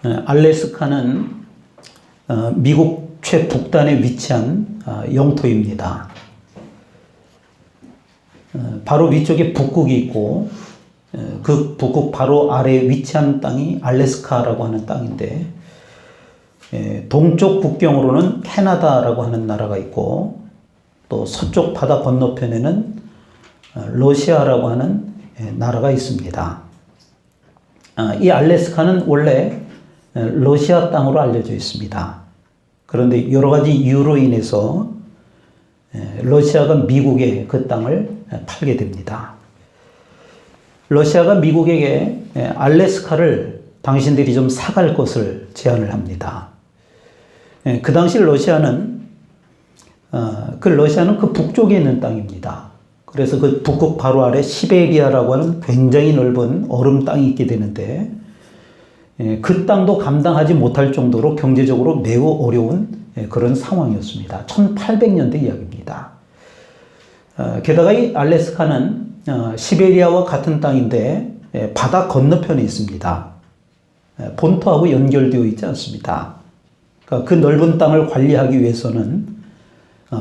알래스카는 미국 최북단에 위치한 영토입니다. 바로 위쪽에 북극이 있고 그 북극 바로 아래에 위치한 땅이 알래스카라고 하는 땅인데, 동쪽 국경으로는 캐나다라고 하는 나라가 있고, 또 서쪽 바다 건너편에는 러시아라고 하는 나라가 있습니다. 이 알래스카는 원래 러시아 땅으로 알려져 있습니다. 그런데 여러 가지 이유로 인해서 러시아가 미국에 그 땅을 팔게 됩니다. 러시아가 미국에게 알래스카를 당신들이 좀 사갈 것을 제안을 합니다. 그 당시 러시아는 그 북쪽에 있는 땅입니다. 그래서 그 북극 바로 아래 시베리아라고 하는 굉장히 넓은 얼음 땅이 있게 되는데, 그 땅도 감당하지 못할 정도로 경제적으로 매우 어려운 그런 상황이었습니다. 1800년대 이야기입니다. 게다가 이 알래스카는 시베리아와 같은 땅인데 바다 건너편에 있습니다. 본토하고 연결되어 있지 않습니다. 그러니까 그 넓은 땅을 관리하기 위해서는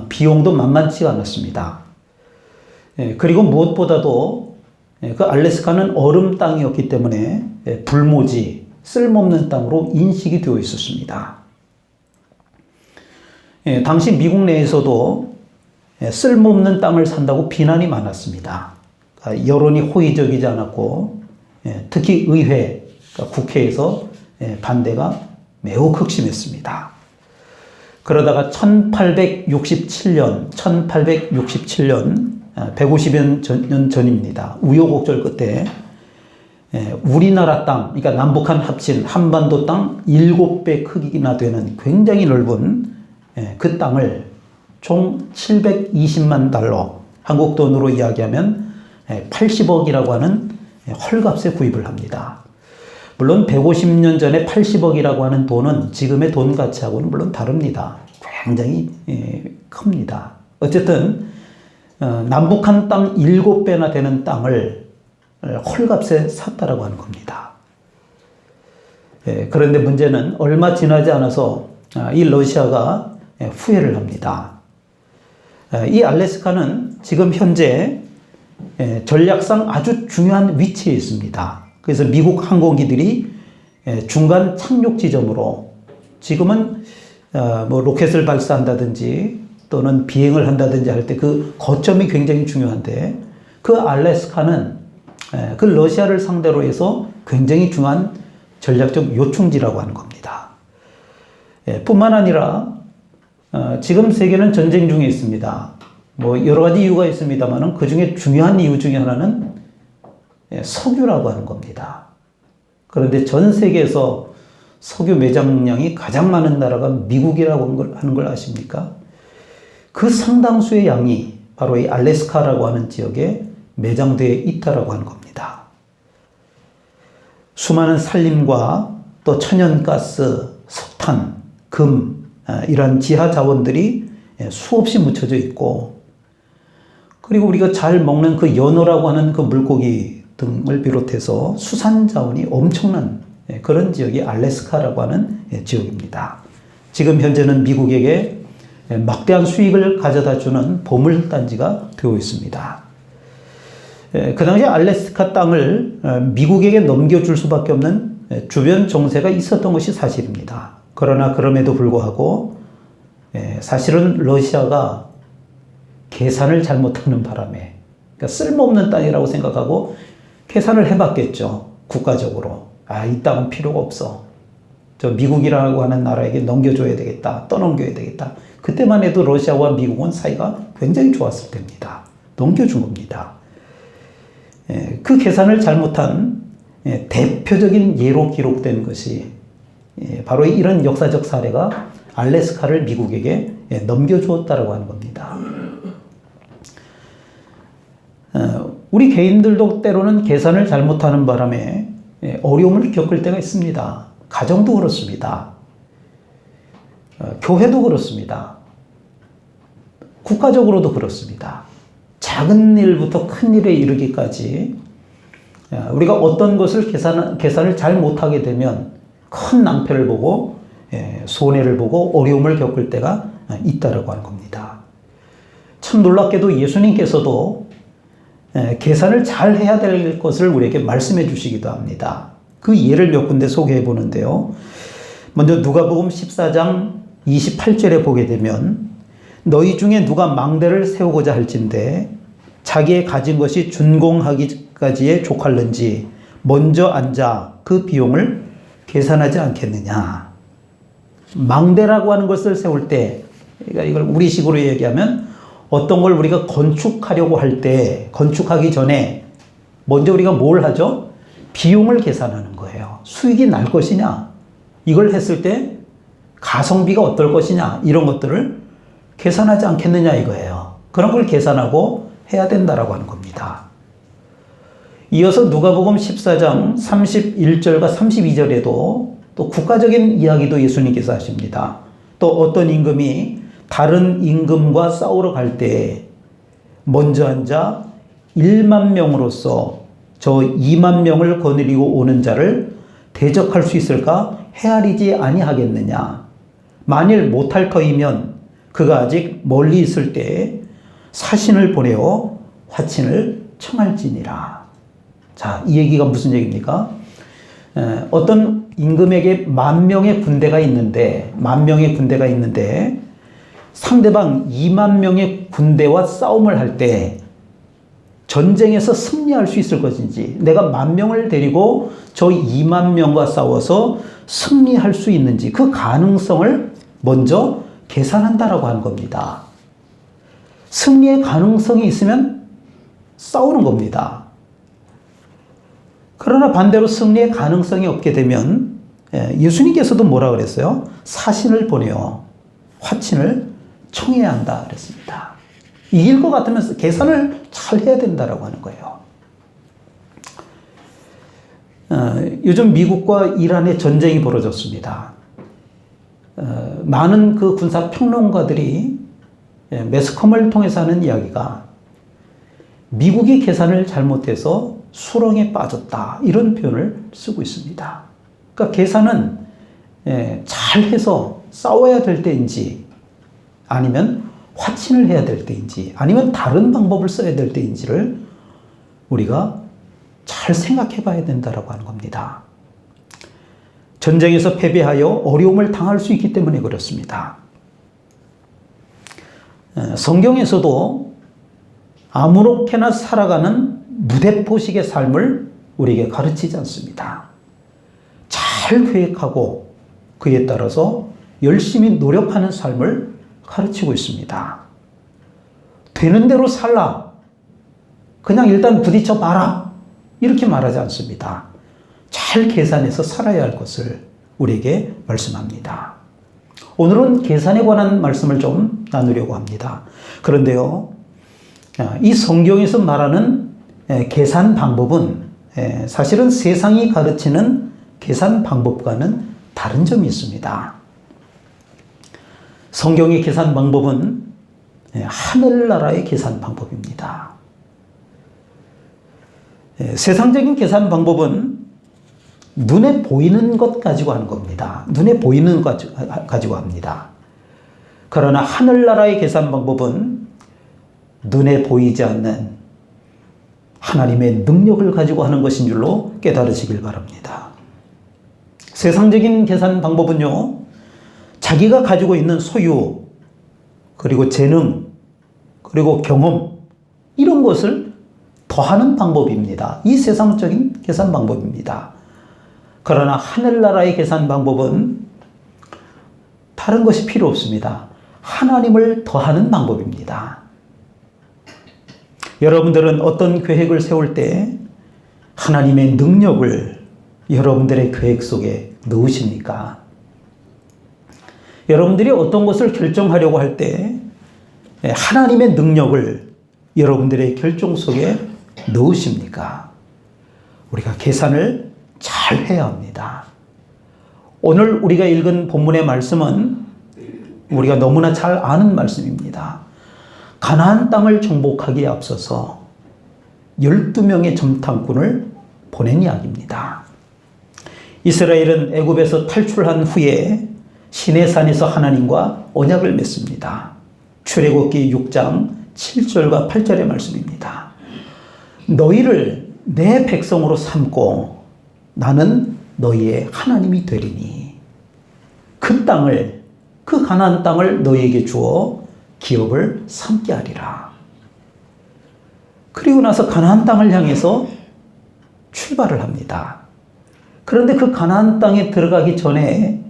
비용도 만만치가 않았습니다. 그리고 무엇보다도 그 알래스카는 얼음 땅이었기 때문에 불모지, 쓸모없는 땅으로 인식이 되어 있었습니다. 당시 미국 내에서도 쓸모없는 땅을 산다고 비난이 많았습니다. 여론이 호의적이지 않았고, 특히 의회, 국회에서 반대가 매우 극심했습니다. 그러다가 1867년 150여 년 전입니다. 우여곡절 끝에 우리나라 땅, 그러니까 남북한 합친 한반도 땅 7배 크기나 되는 굉장히 넓은 그 땅을 총 720만 달러, 한국 돈으로 이야기하면 80억이라고 하는 헐값에 구입을 합니다. 물론 150년 전에 80억이라고 하는 돈은 지금의 돈 가치하고는 물론 다릅니다. 굉장히 큽니다. 어쨌든 남북한 땅 7배나 되는 땅을 헐값에 샀다라고 하는 겁니다. 그런데 문제는 얼마 지나지 않아서 이 러시아가 후회를 합니다. 이 알래스카는 지금 현재 전략상 아주 중요한 위치에 있습니다. 그래서 미국 항공기들이 중간 착륙 지점으로, 지금은 뭐 로켓을 발사한다든지 또는 비행을 한다든지 할 때 그 거점이 굉장히 중요한데, 그 알래스카는 그 러시아를 상대로 해서 굉장히 중요한 전략적 요충지라고 하는 겁니다. 뿐만 아니라 지금 세계는 전쟁 중에 있습니다. 뭐 여러 가지 이유가 있습니다만 그 중에 중요한 이유 중에 하나는 석유라고 하는 겁니다. 그런데 전 세계에서 석유 매장량이 가장 많은 나라가 미국이라고 하는 걸 아십니까? 그 상당수의 양이 바로 이 알래스카라고 하는 지역에 매장되어 있다라고 하는 겁니다. 수많은 산림과 또 천연가스, 석탄, 금, 이런 지하 자원들이 수없이 묻혀져 있고, 그리고 우리가 잘 먹는 그 연어라고 하는 그 물고기 등을 비롯해서 수산 자원이 엄청난 그런 지역이 알래스카라고 하는 지역입니다. 지금 현재는 미국에게 막대한 수익을 가져다 주는 보물단지가 되어 있습니다. 그 당시 알래스카 땅을 미국에게 넘겨줄 수밖에 없는 주변 정세가 있었던 것이 사실입니다. 그러나 그럼에도 불구하고 사실은 러시아가 계산을 잘못하는 바람에, 그러니까 쓸모없는 땅이라고 생각하고 계산을 해봤겠죠. 국가적으로. 이 땅은 필요가 없어. 저 미국이라고 하는 나라에게 넘겨줘야 되겠다. 떠넘겨야 되겠다. 그때만 해도 러시아와 미국은 사이가 굉장히 좋았을 때입니다. 넘겨준 겁니다. 그 계산을 잘못한 대표적인 예로 기록된 것이 바로 이런 역사적 사례가 알래스카를 미국에게 넘겨주었다라고 하는 겁니다. 우리 개인들도 때로는 계산을 잘못하는 바람에 어려움을 겪을 때가 있습니다. 가정도 그렇습니다. 교회도 그렇습니다. 국가적으로도 그렇습니다. 작은 일부터 큰 일에 이르기까지 우리가 어떤 것을 계산을 잘 못하게 되면 큰 낭패를 보고 손해를 보고 어려움을 겪을 때가 있다라고 하는 겁니다. 참 놀랍게도 예수님께서도 계산을 잘 해야 될 것을 우리에게 말씀해 주시기도 합니다. 그 예를 몇 군데 소개해 보는데요. 먼저 누가복음 14장 28절에 보게 되면 너희 중에 누가 망대를 세우고자 할진대 자기의 가진 것이 준공하기까지에 족할는지 먼저 앉아 그 비용을 계산하지 않겠느냐. 망대라고 하는 것을 세울 때, 그러니까 이걸 우리식으로 얘기하면 어떤 걸 우리가 건축하려고 할 때, 건축하기 전에 먼저 우리가 뭘 하죠? 비용을 계산하는 거예요. 수익이 날 것이냐? 이걸 했을 때 가성비가 어떨 것이냐? 이런 것들을 계산하지 않겠느냐 이거예요. 그런 걸 계산하고 해야 된다라고 하는 겁니다. 이어서 누가복음 14장 31절과 32절에도 또 국가적인 이야기도 예수님께서 하십니다. 또 어떤 임금이 다른 임금과 싸우러 갈 때 먼저 앉아 1만 명으로서 저 2만 명을 거느리고 오는 자를 대적할 수 있을까 헤아리지 아니하겠느냐. 만일 못할 터이면 그가 아직 멀리 있을 때 사신을 보내어 화친을 청할지니라. 자, 이 얘기가 무슨 얘기입니까? 어떤 임금에게 10,000명의 군대가 있는데, 10,000명의 군대가 있는데, 상대방 2만 명의 군대와 싸움을 할 때 전쟁에서 승리할 수 있을 것인지, 내가 10,000명을 데리고 저 2만 명과 싸워서 승리할 수 있는지 그 가능성을 먼저 계산한다라고 하는 겁니다. 승리의 가능성이 있으면 싸우는 겁니다. 그러나 반대로 승리의 가능성이 없게 되면 예수님께서도 뭐라 그랬어요? 사신을 보내어 화친을 청해야 한다 그랬습니다. 이길 것 같으면 계산을 잘 해야 된다라고 하는 거예요. 요즘 미국과 이란의 전쟁이 벌어졌습니다. 많은 그 군사 평론가들이 매스컴을 통해서 하는 이야기가 미국이 계산을 잘못해서 수렁에 빠졌다 이런 표현을 쓰고 있습니다. 그러니까 계산은 잘해서 싸워야 될 때인지 아니면 화친을 해야 될 때인지 아니면 다른 방법을 써야 될 때인지를 우리가 잘 생각해 봐야 된다고 하는 겁니다. 전쟁에서 패배하여 어려움을 당할 수 있기 때문에 그렇습니다. 성경에서도 아무렇게나 살아가는 무대포식의 삶을 우리에게 가르치지 않습니다. 잘 계획하고 그에 따라서 열심히 노력하는 삶을 가르치고 있습니다. 되는 대로 살라. 그냥 일단 부딪혀 봐라. 이렇게 말하지 않습니다. 잘 계산해서 살아야 할 것을 우리에게 말씀합니다. 오늘은 계산에 관한 말씀을 좀 나누려고 합니다. 그런데요, 이 성경에서 말하는 계산 방법은 사실은 세상이 가르치는 계산 방법과는 다른 점이 있습니다. 성경의 계산 방법은 하늘나라의 계산 방법입니다. 세상적인 계산 방법은 눈에 보이는 것 가지고 하는 겁니다. 눈에 보이는 것 가지고 합니다. 그러나 하늘나라의 계산 방법은 눈에 보이지 않는 하나님의 능력을 가지고 하는 것인 줄로 깨달으시길 바랍니다. 세상적인 계산 방법은요, 자기가 가지고 있는 소유, 그리고 재능, 그리고 경험, 이런 것을 더하는 방법입니다. 이 세상적인 계산 방법입니다. 그러나 하늘나라의 계산 방법은 다른 것이 필요 없습니다. 하나님을 더하는 방법입니다. 여러분들은 어떤 계획을 세울 때 하나님의 능력을 여러분들의 계획 속에 넣으십니까? 여러분들이 어떤 것을 결정하려고 할 때 하나님의 능력을 여러분들의 결정 속에 넣으십니까? 우리가 계산을 잘 해야 합니다. 오늘 우리가 읽은 본문의 말씀은 우리가 너무나 잘 아는 말씀입니다. 가나안 땅을 정복하기에 앞서서 12명의 정탐꾼을 보낸 이야기입니다. 이스라엘은 애굽에서 탈출한 후에 시내산에서 하나님과 언약을 맺습니다. 출애굽기 6장 7절과 8절의 말씀입니다. 너희를 내 백성으로 삼고 나는 너희의 하나님이 되리니 그 땅을, 그 가나안 땅을 너희에게 주어 기업을 삼게 하리라. 그리고 나서 가나안 땅을 향해서 출발을 합니다. 그런데 그 가나안 땅에 들어가기 전에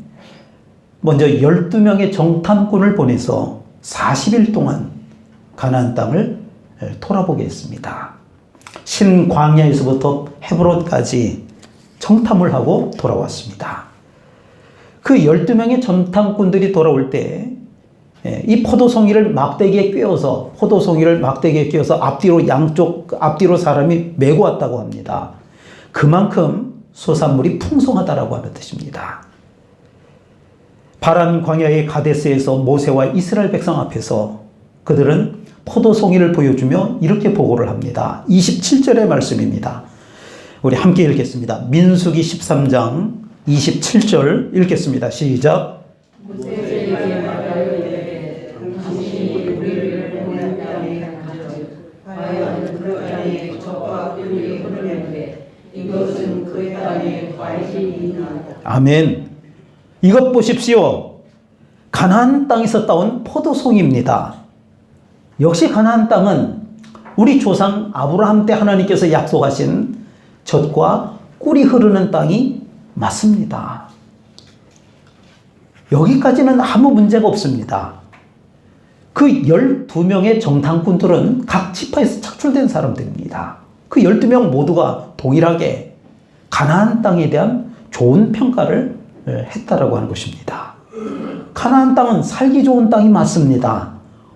먼저 12명의 정탐꾼을 보내서 40일 동안 가나안 땅을 돌아보게 했습니다. 신광야에서부터 헤브론까지 정탐을 하고 돌아왔습니다. 그 12명의 정탐꾼들이 돌아올 때 이 포도송이를 막대기에 꿰어서 앞뒤로 사람이 메고 왔다고 합니다. 그만큼 소산물이 풍성하다라고 하는 뜻입니다. 바란 광야의 가데스에서 모세와 이스라엘 백성 앞에서 그들은 포도송이를 보여주며 이렇게 보고를 합니다. 27절의 말씀입니다. 우리 함께 읽겠습니다. 민수기 13장 27절 읽겠습니다. 시작. 아멘. 이것 보십시오. 가나안 땅에서 따온 포도송이입니다. 역시 가나안 땅은 우리 조상 아브라함 때 하나님께서 약속하신 젖과 꿀이 흐르는 땅이 맞습니다. 여기까지는 아무 문제가 없습니다. 그 12명의 정탐꾼들은 각 지파에서 착출된 사람들입니다. 그 12명 모두가 동일하게 가나안 땅에 대한 좋은 평가를 했다라고 하는 것입니다. 가나안 땅은 살기 좋은 땅이 맞습니다.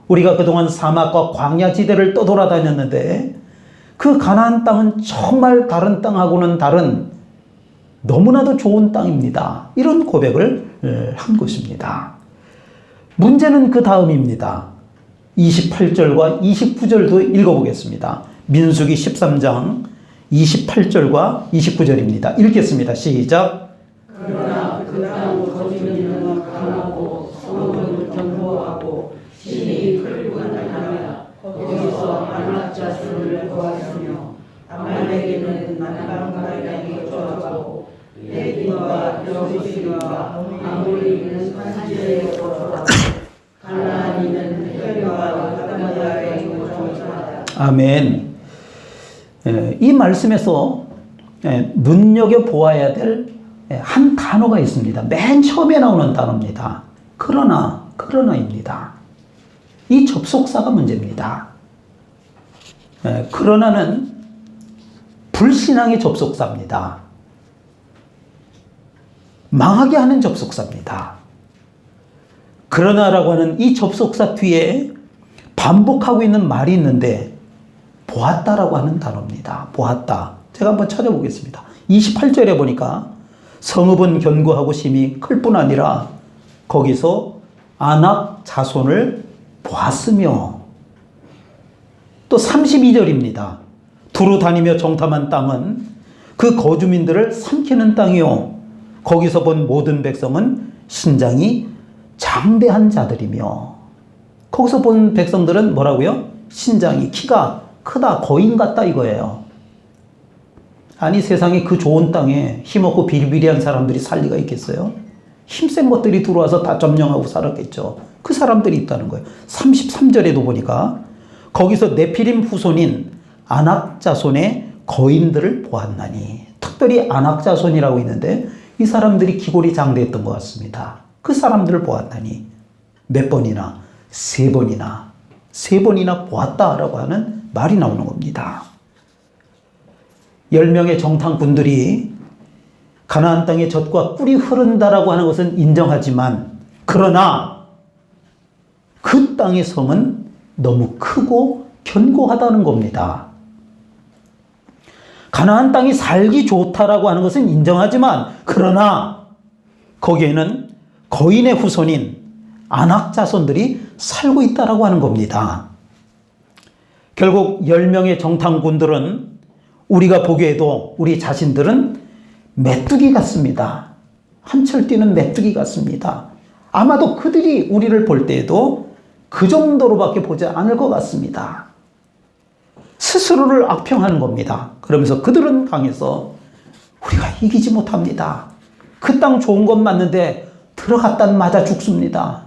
우리가 그동안 사막과 광야지대를 떠돌아다녔는데 그 가나안 땅은 정말 다른 땅하고는 다른 너무나도 좋은 땅입니다. 이런 고백을 한 것입니다. 문제는 그 다음입니다. 28절과 29절도 읽어보겠습니다. 민수기 13장 28절과 29절입니다. 읽겠습니다. 시작. 그러나 그 땅 거주민은 강하고 성읍은 견고하고 심히 클군하며 거기서 아낙 자손을 보았으며 아말렉에는 남방가량이 거주하고 에돔과 여부시와 아모리는 산지에 거주하고 가나안인은 헤르와 아담야에 거주하다. 아멘. 이 말씀에서 눈여겨보아야 될 한 단어가 있습니다. 맨 처음에 나오는 단어입니다. 그러나입니다. 이 접속사가 문제입니다. 그러나는 불신앙의 접속사입니다. 망하게 하는 접속사입니다. 그러나라고 하는 이 접속사 뒤에 반복하고 있는 말이 있는데 보았다라고 하는 단어입니다. 보았다. 제가 한번 찾아보겠습니다. 28절에 보니까 성읍은 견고하고 심히 클 뿐 아니라 거기서 아낙 자손을 보았으며 또 32절입니다. 두루 다니며 정탐한 땅은 그 거주민들을 삼키는 땅이요 거기서 본 모든 백성은 신장이 장대한 자들이며 거기서 본 백성들은 뭐라고요? 신장이 키가 크다 거인 같다 이거예요. 아니 세상에 그 좋은 땅에 힘없고 비리비리한 사람들이 살 리가 있겠어요? 힘센 것들이 들어와서 다 점령하고 살았겠죠. 그 사람들이 있다는 거예요. 33절에도 보니까 거기서 네피림 후손인 아낙 자손의 거인들을 보았나니 특별히 아낙 자손이라고 있는데 이 사람들이 기골이 장대했던 것 같습니다. 그 사람들을 보았나니 몇 번이나 세 번이나 보았다라고 하는 말이 나오는 겁니다. 10명의 정탐꾼들이 가나안 땅에 젖과 꿀이 흐른다라고 하는 것은 인정하지만 그러나 그 땅의 성은 너무 크고 견고하다는 겁니다. 가나안 땅이 살기 좋다라고 하는 것은 인정하지만 그러나 거기에는 거인의 후손인 아낙 자손들이 살고 있다라고 하는 겁니다. 결국 10명의 정탐꾼들은 우리가 보기에도 우리 자신들은 메뚜기 같습니다. 한철 뛰는 메뚜기 같습니다. 아마도 그들이 우리를 볼 때에도 그 정도로밖에 보지 않을 것 같습니다. 스스로를 악평하는 겁니다. 그러면서 그들은 강해서 우리가 이기지 못합니다. 그 땅 좋은 건 맞는데 들어갔다 맞아 죽습니다.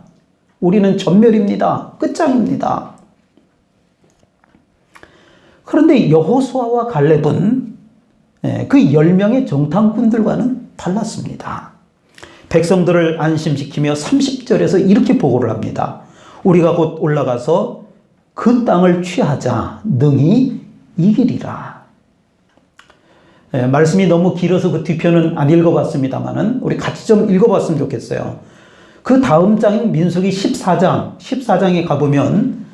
우리는 전멸입니다. 끝장입니다. 그런데 여호수아와 갈렙은 그 10명의 정탐꾼들과는 달랐습니다. 백성들을 안심시키며 30절에서 이렇게 보고를 합니다. 우리가 곧 올라가서 그 땅을 취하자 능히 이기리라. 말씀이 너무 길어서 그 뒤편은 안 읽어봤습니다만은 우리 같이 좀 읽어봤으면 좋겠어요. 그 다음 장인 민수기 14장에 가보면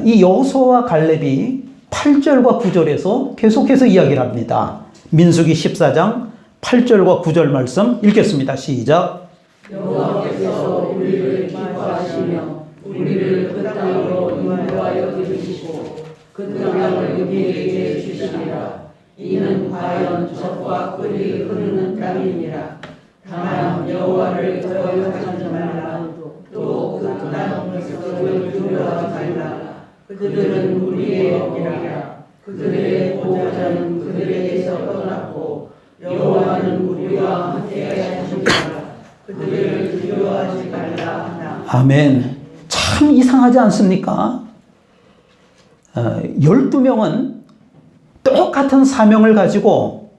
이 여호수아와 갈렙이 8절과 9절에서 계속해서 이야기를 합니다. 민수기 14장 8절과 9절 말씀 읽겠습니다. 시작. 여호와께서 우리를 기뻐하시며 우리를 그 땅으로 인도하여 들으시고 그 땅을 우리에게 주시리라. 이는 과연 젖과 꿀이 흐르는 땅이니라. 다만 여호와를 거역하지 말라. 또 그 땅을 두려워하지 말라. 그들은 우리의 영이라. 그들의 보호자는 그들에게서 떠났고 여호와는 우리와 함께 하시리라. 그들을 두려워하지 말라 하나. 아멘. 참 이상하지 않습니까? 12명은 똑같은 사명을 가지고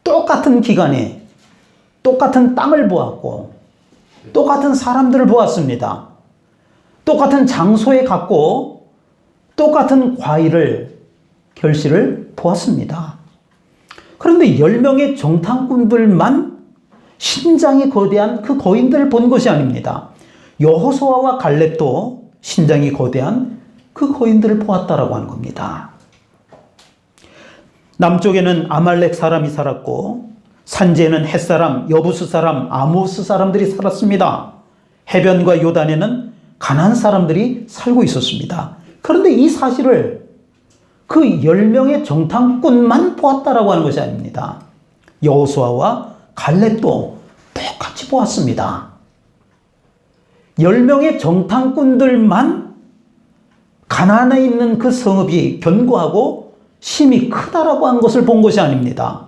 똑같은 기간에 똑같은 땅을 보았고 똑같은 사람들을 보았습니다. 똑같은 장소에 갔고 똑같은 과일을 결실을 보았습니다. 그런데 10명의 정탐꾼들만 신장이 거대한 그 거인들을 본 것이 아닙니다. 여호수아와 갈렙도 신장이 거대한 그 거인들을 보았다라고 하는 겁니다. 남쪽에는 아말렉 사람이 살았고 산지에는 헷사람, 여부스 사람, 아모스 사람들이 살았습니다. 해변과 요단에는 가나안 사람들이 살고 있었습니다. 그런데 이 사실을 그 10명의 정탐꾼만 보았다라고 하는 것이 아닙니다. 여호수아와 갈렙도 똑같이 보았습니다. 10명의 정탐꾼들만 가나안에 있는 그 성읍이 견고하고 힘이 크다라고 한 것을 본 것이 아닙니다.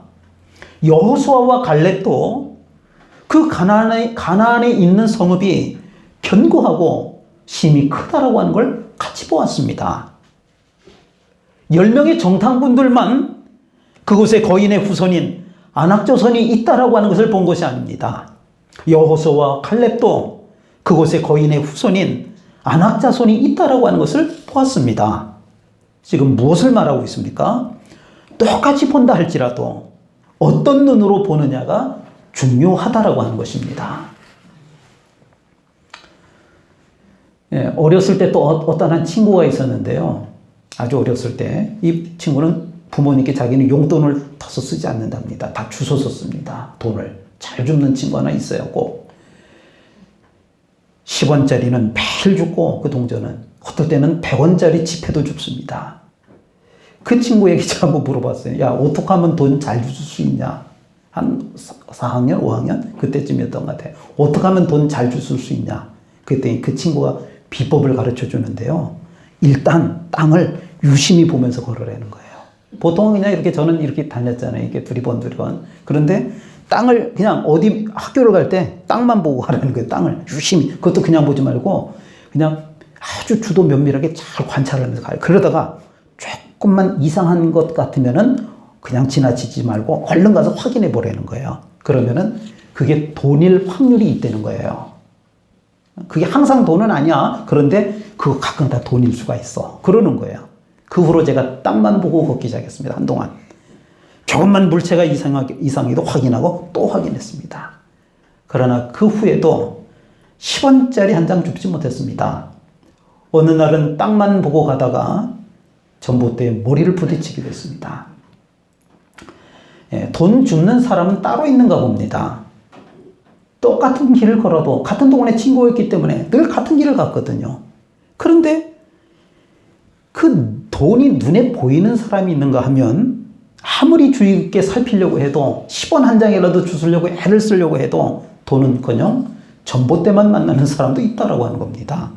여호수아와 갈렙도 그 가나안에 있는 성읍이 견고하고 힘이 크다라고 하는 걸 같이 보았습니다. 10명의 정탐꾼들만 그곳에 거인의 후손인 아낙조선이 있다라고 하는 것을 본 것이 아닙니다. 여호수아와 갈렙도 그곳에 거인의 후손인 아낙자손이 있다라고 하는 것을 보았습니다. 지금 무엇을 말하고 있습니까? 똑같이 본다 할지라도 어떤 눈으로 보느냐가 중요하다라고 하는 것입니다. 어렸을 때 또 어떤 한 친구가 있었는데요. 아주 어렸을 때 이 친구는 부모님께 자기는 용돈을 터서 쓰지 않는답니다. 다 주워서 씁니다. 돈을 잘 줍는 친구 하나 있어요. 꼭 10원짜리는 매일 줍고 그 동전은 어떨 때는 100원짜리 지폐도 줍습니다. 그 친구에게 제가 한번 물어봤어요. 야, 어떻게 하면 돈 잘 줄 수 있냐? 한 4학년, 5학년? 그때쯤이었던 것 같아요. 어떻게 하면 돈 잘 줄 수 있냐? 그랬더니 그 친구가 비법을 가르쳐 주는데요. 일단 땅을 유심히 보면서 걸으라는 거예요. 보통은 그냥 이렇게 저는 이렇게 다녔잖아요. 이렇게 두리번. 그런데 땅을 그냥 어디 학교를 갈 때 땅만 보고 가라는 거예요. 땅을 유심히. 그것도 그냥 보지 말고 그냥 아주 주도 면밀하게 잘 관찰하면서 가요. 그러다가 조금만 이상한 것 같으면은 그냥 지나치지 말고 얼른 가서 확인해 보라는 거예요. 그러면은 그게 돈일 확률이 있다는 거예요. 그게 항상 돈은 아니야. 그런데 그거 가끔 다 돈일 수가 있어. 그러는 거예요. 그 후로 제가 땅만 보고 걷기 시작했습니다. 한동안. 조금만 물체가 이상해도 확인하고 또 확인했습니다. 그러나 그 후에도 10원짜리 한 장 줍지 못했습니다. 어느 날은 땅만 보고 가다가 전봇대에 머리를 부딪히게 됐습니다. 돈 줍는 사람은 따로 있는가 봅니다. 똑같은 길을 걸어도 같은 동네 친구였기 때문에 늘 같은 길을 갔거든요. 그런데 그 돈이 눈에 보이는 사람이 있는가 하면 아무리 주의 깊게 살피려고 해도 10원 한 장이라도 주스려고 애를 쓰려고 해도 돈은커녕 전봇대만 만나는 사람도 있다라고 하는 겁니다.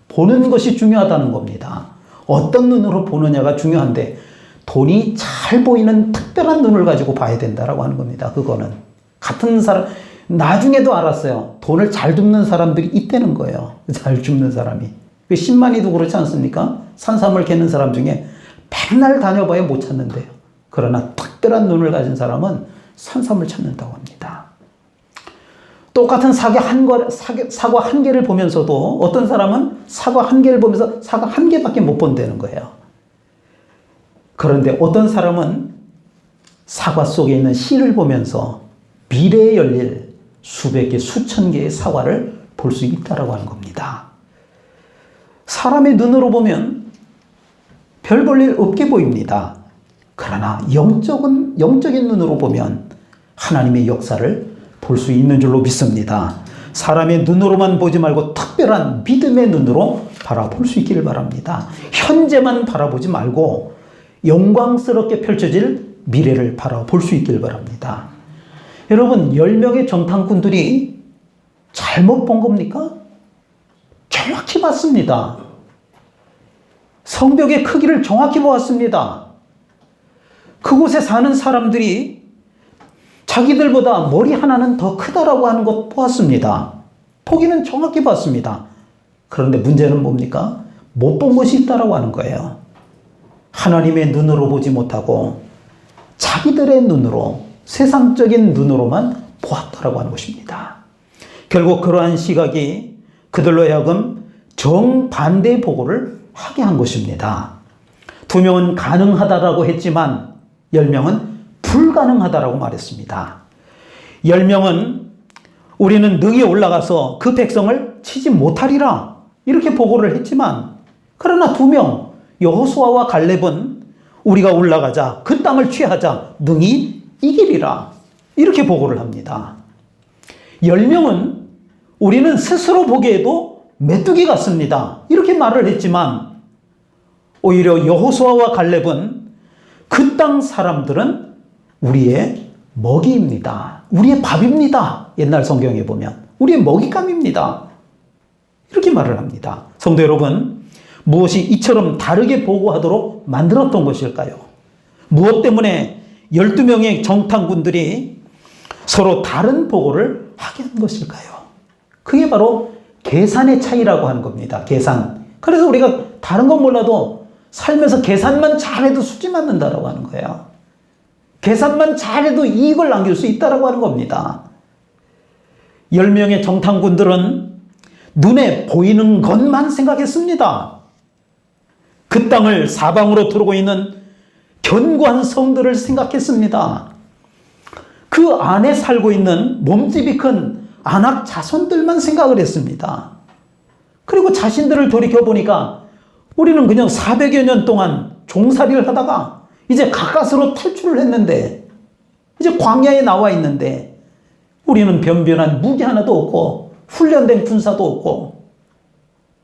보는 것이 중요하다는 겁니다. 어떤 눈으로 보느냐가 중요한데 돈이 잘 보이는 특별한 눈을 가지고 봐야 된다라고 하는 겁니다. 그거는 같은 사람 나중에도 알았어요. 돈을 잘 줍는 사람들이 있다는 거예요. 잘 줍는 사람이. 그 신만이도 그렇지 않습니까? 산삼을 캐는 사람 중에 맨날 다녀봐야 못 찾는데요. 그러나 특별한 눈을 가진 사람은 산삼을 찾는다고 합니다. 똑같은 사과 한 개를 보면서도 어떤 사람은 사과 한 개를 보면서 사과 한 개밖에 못 본다는 거예요. 그런데 어떤 사람은 사과 속에 있는 씨를 보면서 미래에 열릴 수백 개, 수천 개의 사과를 볼 수 있다라고 하는 겁니다. 사람의 눈으로 보면 별 볼 일 없게 보입니다. 그러나 영적인 눈으로 보면 하나님의 역사를 볼 수 있는 줄로 믿습니다. 사람의 눈으로만 보지 말고 특별한 믿음의 눈으로 바라볼 수 있기를 바랍니다. 현재만 바라보지 말고 영광스럽게 펼쳐질 미래를 바라볼 수 있기를 바랍니다. 여러분, 10명의 정탐꾼들이 잘못 본 겁니까? 정확히 봤습니다. 성벽의 크기를 정확히 보았습니다. 그곳에 사는 사람들이 자기들보다 머리 하나는 더 크다라고 하는 것 보았습니다. 보기는 정확히 봤습니다. 그런데 문제는 뭡니까? 못 본 것이 있다라고 하는 거예요. 하나님의 눈으로 보지 못하고 자기들의 눈으로, 세상적인 눈으로만 보았다라고 하는 것입니다. 결국 그러한 시각이 그들로 하여금 정반대의 보고를 하게 한 것입니다. 2명은 가능하다라고 했지만 10명은 불가능하다라고 말했습니다. 10명은 우리는 능히 올라가서 그 백성을 치지 못하리라 이렇게 보고를 했지만, 그러나 2명 여호수아와 갈렙은 우리가 올라가자, 그 땅을 취하자, 능히 이기리라 이렇게 보고를 합니다. 10명은 우리는 스스로 보기에도 메뚜기 같습니다 이렇게 말을 했지만, 오히려 여호수아와 갈렙은 그 땅 사람들은 우리의 먹이입니다, 우리의 밥입니다, 옛날 성경에 보면 우리의 먹잇감입니다 이렇게 말을 합니다. 성도 여러분, 무엇이 이처럼 다르게 보고하도록 만들었던 것일까요? 무엇 때문에 12명의 정탐꾼들이 서로 다른 보고를 하게 한 것일까요? 그게 바로 계산의 차이라고 하는 겁니다. 계산. 그래서 우리가 다른 건 몰라도 살면서 계산만 잘해도 수지 맞는다라고 하는 거예요. 계산만 잘해도 이익을 남길 수 있다라고 하는 겁니다. 10명의 정탐꾼들은 눈에 보이는 것만 생각했습니다. 그 땅을 사방으로 두르고 있는 견고한 성들을 생각했습니다. 그 안에 살고 있는 몸집이 큰 안악 자손들만 생각을 했습니다. 그리고 자신들을 돌이켜보니까 우리는 그냥 400여 년 동안 종살이를 하다가 이제 가까스로 탈출을 했는데, 이제 광야에 나와 있는데 우리는 변변한 무기 하나도 없고 훈련된 군사도 없고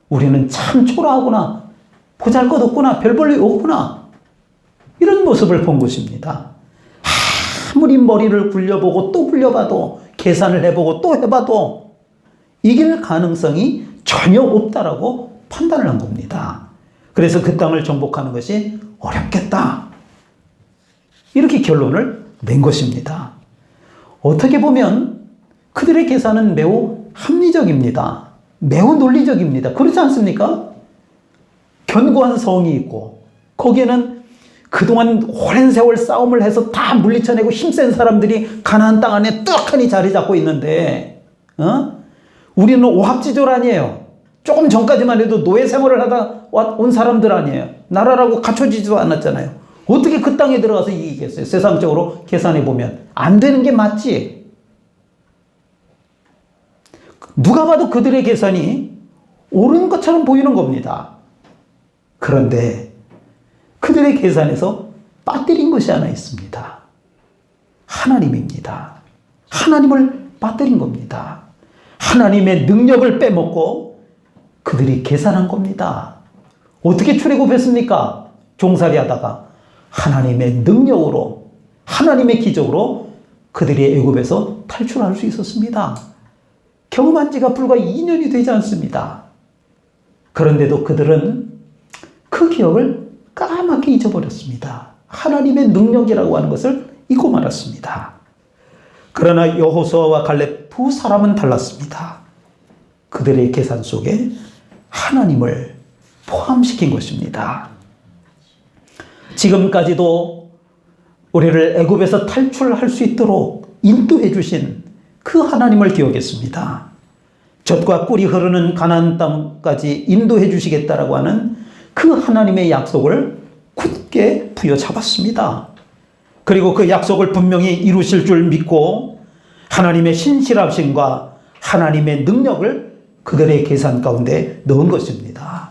우리는 참 초라하구나, 보잘것없구나, 별 볼 일 없구나, 이런 모습을 본 것입니다. 아무리 머리를 굴려보고 또 굴려봐도, 계산을 해보고 또 해봐도 이길 가능성이 전혀 없다라고 판단을 한 겁니다. 그래서 그 땅을 정복하는 것이 어렵겠다 이렇게 결론을 낸 것입니다. 어떻게 보면 그들의 계산은 매우 합리적입니다. 매우 논리적입니다. 그렇지 않습니까? 견고한 성이 있고 거기에는 그동안 오랜 세월 싸움을 해서 다 물리쳐내고 힘센 사람들이 가나안 땅 안에 떡하니 자리 잡고 있는데, 우리는 오합지졸 아니에요. 조금 전까지만 해도 노예 생활을 하다 온 사람들 아니에요. 나라라고 갖춰지지도 않았잖아요. 어떻게 그 땅에 들어가서 이기겠어요? 세상적으로 계산해 보면 안 되는 게 맞지. 누가 봐도 그들의 계산이 옳은 것처럼 보이는 겁니다. 그런데 그들의 계산에서 빠뜨린 것이 하나 있습니다. 하나님입니다. 하나님을 빠뜨린 겁니다. 하나님의 능력을 빼먹고 그들이 계산한 겁니다. 어떻게 출애굽했습니까? 종살이 하다가 하나님의 능력으로 하나님의 기적으로 그들이 애굽에서 탈출할 수 있었습니다. 경험한 지가 불과 2년이 되지 않습니다. 그런데도 그들은 그 기억을 까맣게 잊어버렸습니다. 하나님의 능력이라고 하는 것을 잊고 말았습니다. 그러나 여호수아와 갈렙 두 사람은 달랐습니다. 그들의 계산 속에 하나님을 포함시킨 것입니다. 지금까지도 우리를 애굽에서 탈출할 수 있도록 인도해 주신 그 하나님을 기억했습니다. 젖과 꿀이 흐르는 가나안 땅까지 인도해 주시겠다라고 하는 그 하나님의 약속을 굳게 부여잡았습니다. 그리고 그 약속을 분명히 이루실 줄 믿고 하나님의 신실하심과 하나님의 능력을 그들의 계산 가운데 넣은 것입니다.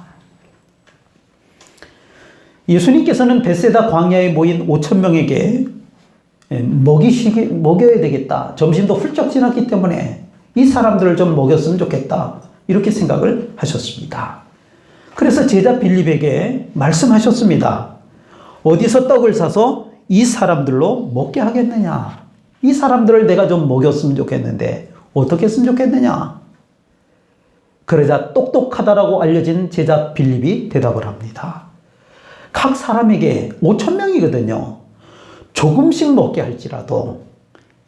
예수님께서는 벳세다 광야에 모인 5천 명에게 먹여야 되겠다. 점심도 훌쩍 지났기 때문에 이 사람들을 좀 먹였으면 좋겠다. 이렇게 생각을 하셨습니다. 그래서 제자 빌립에게 말씀하셨습니다. 어디서 떡을 사서 이 사람들로 먹게 하겠느냐? 이 사람들을 내가 좀 먹였으면 좋겠는데 어떻게 했으면 좋겠느냐? 그러자 똑똑하다라고 알려진 제자 빌립이 대답을 합니다. 각 사람에게 5천 명이거든요. 조금씩 먹게 할지라도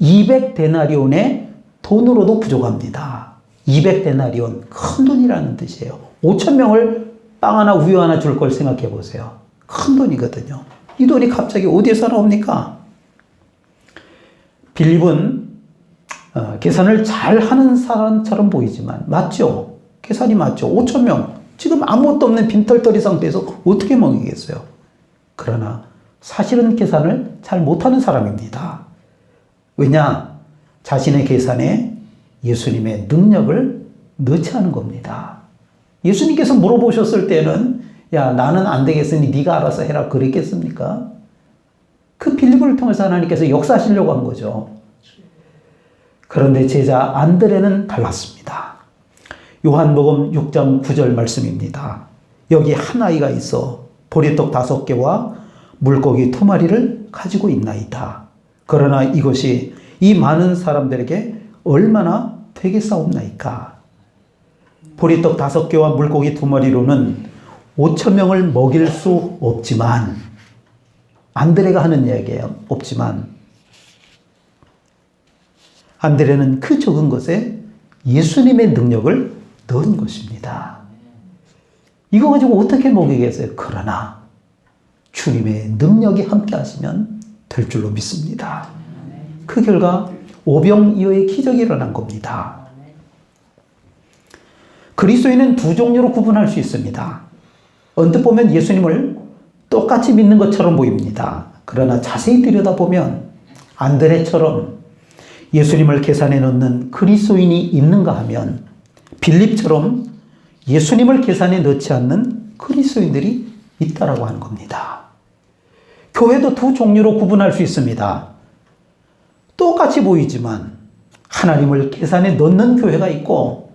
200데나리온의 돈으로도 부족합니다. 200데나리온, 큰 돈이라는 뜻이에요. 5천 명을 빵 하나 우유 하나 줄 걸 생각해 보세요. 큰 돈이거든요. 이 돈이 갑자기 어디에서 나옵니까? 빌립은 계산을 잘 하는 사람처럼 보이지만 맞죠? 계산이 맞죠? 5천 명. 지금 아무것도 없는 빈털터리 상태에서 어떻게 먹이겠어요? 그러나 사실은 계산을 잘 못하는 사람입니다. 왜냐? 자신의 계산에 예수님의 능력을 넣지 않은 겁니다. 예수님께서 물어보셨을 때는 야, 나는 안 되겠으니 네가 알아서 해라 그랬겠습니까? 그 빌립을 통해서 하나님께서 역사하시려고 한 거죠. 그런데 제자 안드레는 달랐습니다. 요한복음 6장 9절 말씀입니다. 여기 한 아이가 있어 보리떡 5개와 물고기 2마리를 가지고 있나이다. 그러나 이것이 이 많은 사람들에게 얼마나 되겠사옵나이까. 보리떡 5개와 물고기 2마리로는 5천 명을 먹일 수 없지만, 안드레가 하는 이야기예요. 없지만 안드레는 그 적은 것에 예수님의 능력을 넣은 것입니다. 이거 가지고 어떻게 먹이겠어요? 그러나 주님의 능력이 함께 하시면 될 줄로 믿습니다. 그 결과 오병이어의 기적이 일어난 겁니다. 그리스도인은 두 종류로 구분할 수 있습니다. 언뜻 보면 예수님을 똑같이 믿는 것처럼 보입니다. 그러나 자세히 들여다보면 안드레처럼 예수님을 계산에 넣는 그리스도인이 있는가 하면 빌립처럼 예수님을 계산에 넣지 않는 그리스도인들이 있다라고 하는 겁니다. 교회도 두 종류로 구분할 수 있습니다. 똑같이 보이지만 하나님을 계산에 넣는 교회가 있고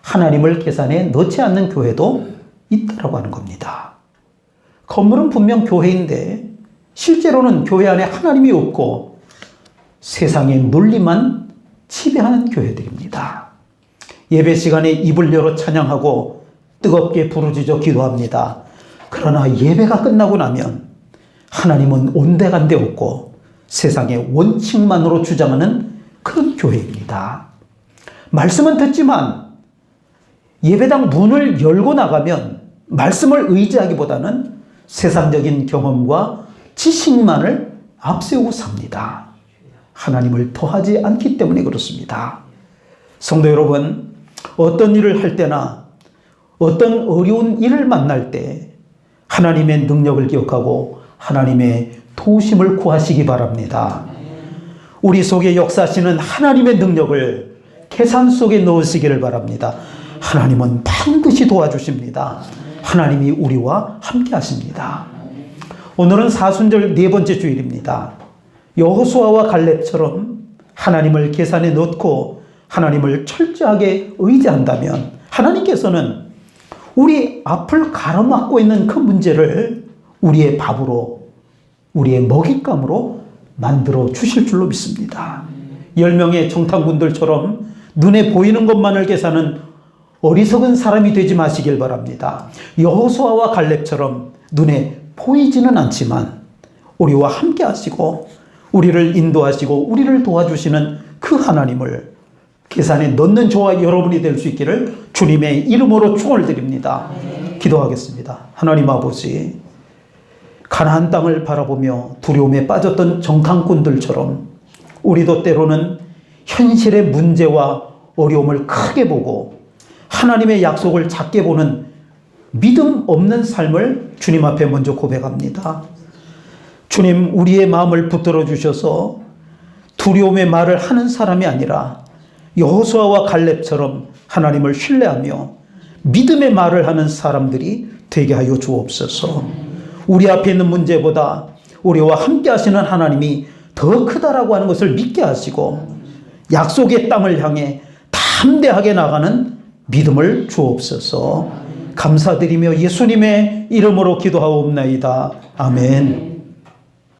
하나님을 계산에 넣지 않는 교회도 있다라고 하는 겁니다. 건물은 분명 교회인데 실제로는 교회 안에 하나님이 없고 세상의 논리만 지배하는 교회들입니다. 예배 시간에 입을 열어 찬양하고 뜨겁게 부르짖어 기도합니다. 그러나 예배가 끝나고 나면 하나님은 온데간데 없고 세상의 원칙만으로 주장하는 그런 교회입니다. 말씀은 듣지만 예배당 문을 열고 나가면 말씀을 의지하기보다는 세상적인 경험과 지식만을 앞세우고 삽니다. 하나님을 더하지 않기 때문에 그렇습니다. 성도 여러분, 어떤 일을 할 때나 어떤 어려운 일을 만날 때 하나님의 능력을 기억하고 하나님의 도우심을 구하시기 바랍니다. 우리 속에 역사하시는 하나님의 능력을 계산 속에 넣으시기를 바랍니다. 하나님은 반드시 도와주십니다. 하나님이 우리와 함께 하십니다. 오늘은 사순절 4번째 주일입니다. 여호수아와 갈렙처럼 하나님을 계산에 넣고 하나님을 철저하게 의지한다면 하나님께서는 우리 앞을 가로막고 있는 그 문제를 우리의 밥으로, 우리의 먹잇감으로 만들어 주실 줄로 믿습니다. 10명의 정탐꾼들처럼 눈에 보이는 것만을 계산하는 어리석은 사람이 되지 마시길 바랍니다. 여호수아와 갈렙처럼 눈에 보이지는 않지만 우리와 함께 하시고 우리를 인도하시고 우리를 도와주시는 그 하나님을 계산에 넣는 저와 여러분이 될 수 있기를 주님의 이름으로 축원을 드립니다. 기도하겠습니다. 하나님 아버지, 가나안 땅을 바라보며 두려움에 빠졌던 정탐꾼들처럼 우리도 때로는 현실의 문제와 어려움을 크게 보고 하나님의 약속을 작게 보는 믿음 없는 삶을 주님 앞에 먼저 고백합니다. 주님, 우리의 마음을 붙들어 주셔서 두려움의 말을 하는 사람이 아니라 여호수아와 갈렙처럼 하나님을 신뢰하며 믿음의 말을 하는 사람들이 되게 하여 주옵소서. 우리 앞에 있는 문제보다 우리와 함께 하시는 하나님이 더 크다라고 하는 것을 믿게 하시고 약속의 땅을 향해 담대하게 나가는 믿음을 주옵소서. 감사드리며 예수님의 이름으로 기도하옵나이다. 아멘.